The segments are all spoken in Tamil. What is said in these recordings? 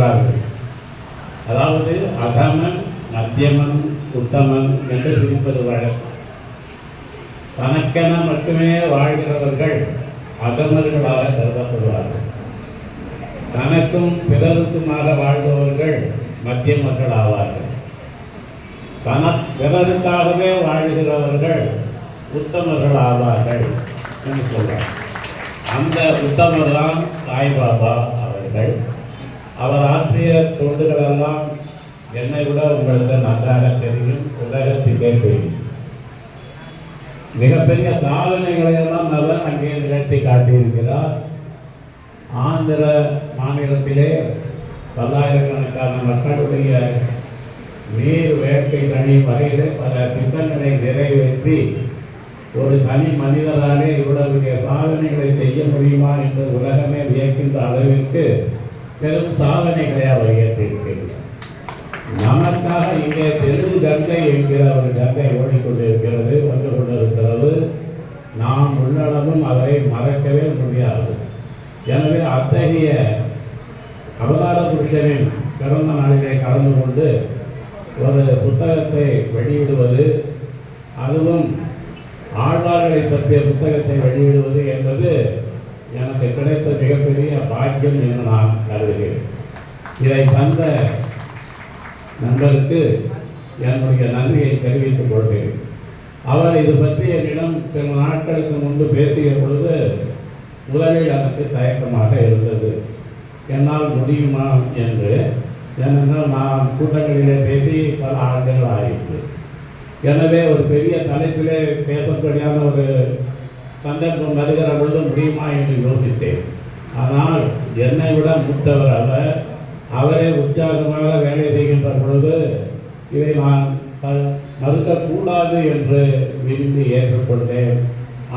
சொல்கிறார்கள். அதாவது அதமன், மத்தியமன், உத்தமன் என்று பிரிப்பது வழக்கம். தனக்கென மட்டுமே வாழ்கிறவர்கள் அதமர்களாக கருதப்படுவார்கள். தனக்கும் பிறருக்குமாக வாழ்பவர்கள் மத்தியமர்கள் ஆவார்கள். பிறருக்காகவே வாழ்கிறவர்கள் உத்தமர்கள் ஆவார்கள் என்று சொல்றார். அந்த உத்தமர் தான் சாய்பாபா அவர்கள். அவர் ஆற்றிய தொண்டுகளெல்லாம் என்னை விட உங்களுக்கு நன்றாக தெரியும், உலகத்திலே தெரியும். மிகப்பெரிய சாதனைகளை எல்லாம் அவர் அங்கே நிகழ்த்தி காட்டியிருக்கிறார். ஆந்திர மாநிலத்திலே பல்லாயிரக்கணக்கான மக்களுடைய நீர் வேட்கை கனி வரையிலே பல திட்டங்களை நிறைவேற்றி ஒரு தனி மனிதராலே இவ்வளவு சாதனைகளை செய்ய முடியுமா என்று உலகமே வியக்கின்ற அளவிற்கு பெரும் சாதனைகளை அவர் ஏற்றிருக்கிறார். நமக்காக இங்கே தெலுங்கு கங்கை என்கிற ஒரு கங்கை ஓடிக்கொண்டிருக்கிறது, வந்து கொண்டிருக்கிறது. நாம் உள்ளளவும் அவரை மறக்கவே முடியாது. எனவே அத்தகைய அவதார புருஷனின் பிறந்த நாளிலே கலந்து கொண்டு ஒரு புத்தகத்தை வெளியிடுவது, அதுவும் ஆழ்வார்களை பற்றிய புத்தகத்தை வெளியிடுவது என்பது எனக்கு கிடைத்த மிகப்பெரிய பாக்கியம் என்று நான் கருதுகிறேன். இதை தந்த நண்பருக்கு என்னுடைய நன்றியை தெரிவித்துக் கொள்கிறேன். அவர் இது பற்றி என்னிடம் சில நாட்களுக்கு முன்பு பேசிய பொழுது முதலில் எனக்கு தயக்கமாக இருந்தது, என்னால் முடியுமா என்று. ஏனென்றால் நான் கூட்டங்களிலே பேசி பல ஆண்டுகள் ஆயிற்று. எனவே ஒரு பெரிய தலைப்பிலே பேசப்படியான ஒரு சந்தர்ப்பம் வருகிற பொழுது முடியுமா என்று யோசித்தேன். ஆனால் என்னை விட மூத்தவர் அவர், அவரே உற்சாகமாக வேலை செய்கின்ற பொழுது இதை நான் மறுக்கக்கூடாது என்று விரும்பி ஏற்றுக்கொண்டேன்.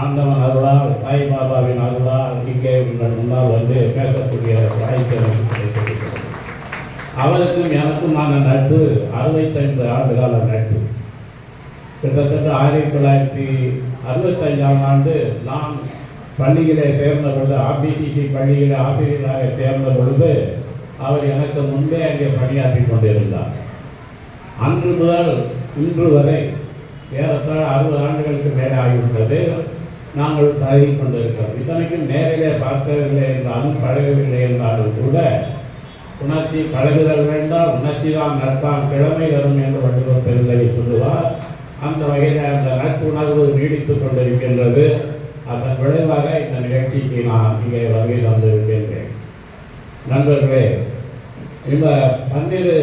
ஆண்டவன் அருளால், சாய்பாபாவின் அருளால் இங்கே உங்கள் முன்னால் வந்து பேசக்கூடிய வாய்ப்பு எனக்கு கிடைத்திருக்கிறது. அவருக்கும் எனக்குமான நட்பு 65 ஆண்டுகால நட்பு. கிட்டத்தட்ட 1965ஆம் ஆண்டு நான் பள்ளியிலே சேர்ந்த பொழுது, ஆர்பிசிசி பள்ளியிலே ஆசிரியராக சேர்ந்த பொழுது அவர் எனக்கு முன்பே அங்கே பணியாற்றி கொண்டிருந்தார். அன்று முதல் இன்று வரை ஏறத்தாழ 60 ஆண்டுகளுக்கு மேலே ஆகிவிட்டது. நாங்கள் பழகி கொண்டிருக்கிறோம். இத்தனைக்கும் நேரிலே பார்க்கவில்லை என்றாலும், பழகவில்லை என்றாலும் கூட உணர்ச்சி பழகுதல் வேண்டாம், உணர்ச்சி தான் நட்பான் கிழமை வரும் என்று வள்ளுவர் பெருந்தகை சொல்லுவார். அந்த வகையில் அந்த நட்புணர்வு நீடித்துக் கொண்டிருக்கின்றது. அதன் விளைவாக இந்த நிகழ்ச்சிக்கு நான் இங்கே வருகை வந்திருக்கின்றேன். நண்பர்களே, இந்த 12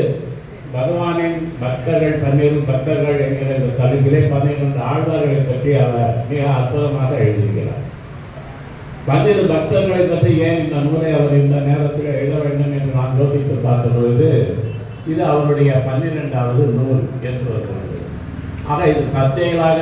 பகவானின் பக்தர்கள், 12 பக்தர்கள் என்கிற இந்த தலைப்பிலே 12 ஆழ்வார்களை பற்றி அவர் மிக அற்புதமாக எழுதியிருக்கிறார். 12 பக்தர்களை பற்றி ஏன் இந்த நூலை அவர் இந்த நேரத்தில் எழுத வேண்டும் என்று நான் யோசித்து பார்த்த பொழுது இது அவருடைய 12வது நூல் என்று வருகிறது. ஆக இது சர்ச்சைகளாக